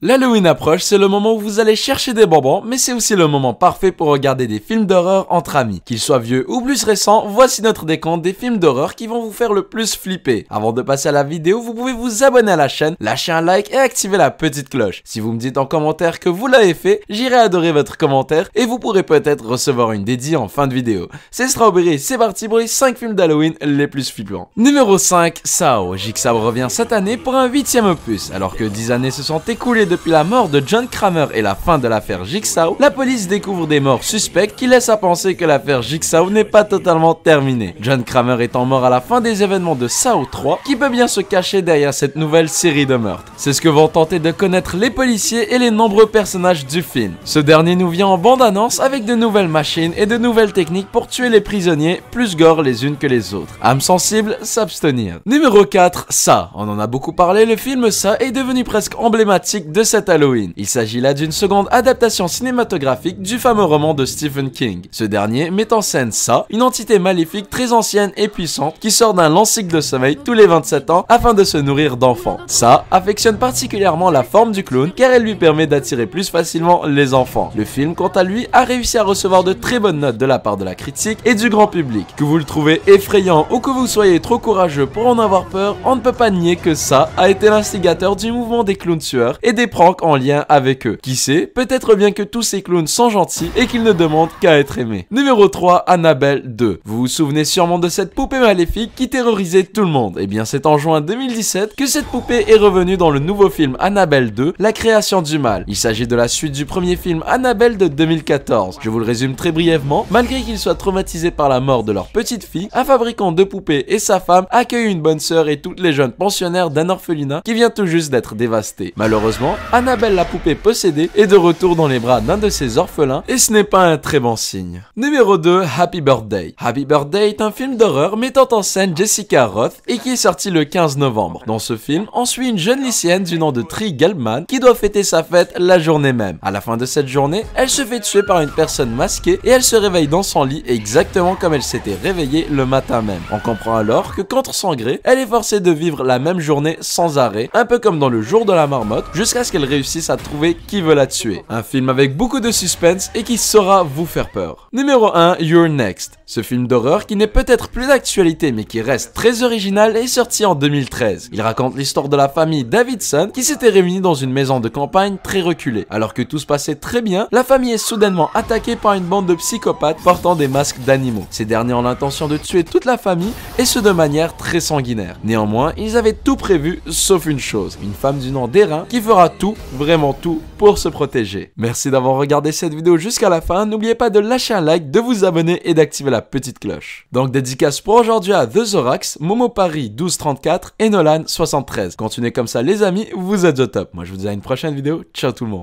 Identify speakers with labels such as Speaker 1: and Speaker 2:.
Speaker 1: L'Halloween approche, c'est le moment où vous allez chercher des bonbons, mais c'est aussi le moment parfait pour regarder des films d'horreur entre amis. Qu'ils soient vieux ou plus récents, voici notre décompte des films d'horreur qui vont vous faire le plus flipper. Avant de passer à la vidéo, vous pouvez vous abonner à la chaîne, lâcher un like et activer la petite cloche. Si vous me dites en commentaire que vous l'avez fait, j'irai adorer votre commentaire et vous pourrez peut-être recevoir une dédie en fin de vidéo. C'est Strawberry, c'est parti pour les 5 films d'Halloween les plus flippants. Numéro 5, Saw. Jigsaw revient cette année pour un 8e opus. Alors que 10 années se sont écoulées depuis la mort de John Kramer et la fin de l'affaire Jigsaw, la police découvre des morts suspectes qui laissent à penser que l'affaire Jigsaw n'est pas totalement terminée. John Kramer étant mort à la fin des événements de Saw 3, qui peut bien se cacher derrière cette nouvelle série de meurtres. C'est ce que vont tenter de connaître les policiers et les nombreux personnages du film. Ce dernier nous vient en bande-annonce avec de nouvelles machines et de nouvelles techniques pour tuer les prisonniers, plus gore les unes que les autres. Âme sensible, s'abstenir. Numéro 4, Ça. On en a beaucoup parlé, le film Ça est devenu presque emblématique de cette Halloween. Il s'agit là d'une seconde adaptation cinématographique du fameux roman de Stephen King. Ce dernier met en scène Ça, une entité maléfique très ancienne et puissante qui sort d'un long cycle de sommeil tous les 27 ans afin de se nourrir d'enfants. Ça affectionne particulièrement la forme du clown car elle lui permet d'attirer plus facilement les enfants. Le film, quant à lui, a réussi à recevoir de très bonnes notes de la part de la critique et du grand public. Que vous le trouvez effrayant ou que vous soyez trop courageux pour en avoir peur, on ne peut pas nier que Ça a été l'instigateur du mouvement des clowns tueurs et des pranks en lien avec eux. Qui sait, peut-être bien que tous ces clowns sont gentils et qu'ils ne demandent qu'à être aimés. Numéro 3, Annabelle 2. Vous vous souvenez sûrement de cette poupée maléfique qui terrorisait tout le monde. Eh bien, c'est en juin 2017 que cette poupée est revenue dans le nouveau film Annabelle 2, La création du mal. Il s'agit de la suite du premier film Annabelle de 2014. Je vous le résume très brièvement. Malgré qu'ils soient traumatisés par la mort de leur petite fille, un fabricant de poupées et sa femme accueillent une bonne sœur et toutes les jeunes pensionnaires d'un orphelinat qui vient tout juste d'être dévasté. Malheureusement, Annabelle la poupée possédée est de retour dans les bras d'un de ses orphelins et ce n'est pas un très bon signe. Numéro 2, Happy Birthday. Happy Birthday est un film d'horreur mettant en scène Jessica Rothe et qui est sorti le 15 novembre. Dans ce film, on suit une jeune lycéenne du nom de Tree Gelbman qui doit fêter sa fête la journée même. À la fin de cette journée, elle se fait tuer par une personne masquée et elle se réveille dans son lit exactement comme elle s'était réveillée le matin même. On comprend alors que contre son gré, elle est forcée de vivre la même journée sans arrêt, un peu comme dans le jour de la marmotte, jusqu'à ce qu'elle réussisse à trouver qui veut la tuer. Un film avec beaucoup de suspense et qui saura vous faire peur. Numéro 1, You're Next. Ce film d'horreur qui n'est peut-être plus d'actualité mais qui reste très original est sorti en 2013. Il raconte l'histoire de la famille Davidson qui s'était réunie dans une maison de campagne très reculée. Alors que tout se passait très bien, la famille est soudainement attaquée par une bande de psychopathes portant des masques d'animaux. Ces derniers ont l'intention de tuer toute la famille et ce de manière très sanguinaire. Néanmoins, ils avaient tout prévu sauf une chose, une femme du nom d'Erin qui fera tout, vraiment tout, pour se protéger. Merci d'avoir regardé cette vidéo jusqu'à la fin, n'oubliez pas de lâcher un like, de vous abonner et d'activer la petite cloche. Donc dédicace pour aujourd'hui à The Zorax, Momo Paris 1234 et Nolan 73. Continuez comme ça les amis, vous êtes au top. Moi je vous dis à une prochaine vidéo, ciao tout le monde.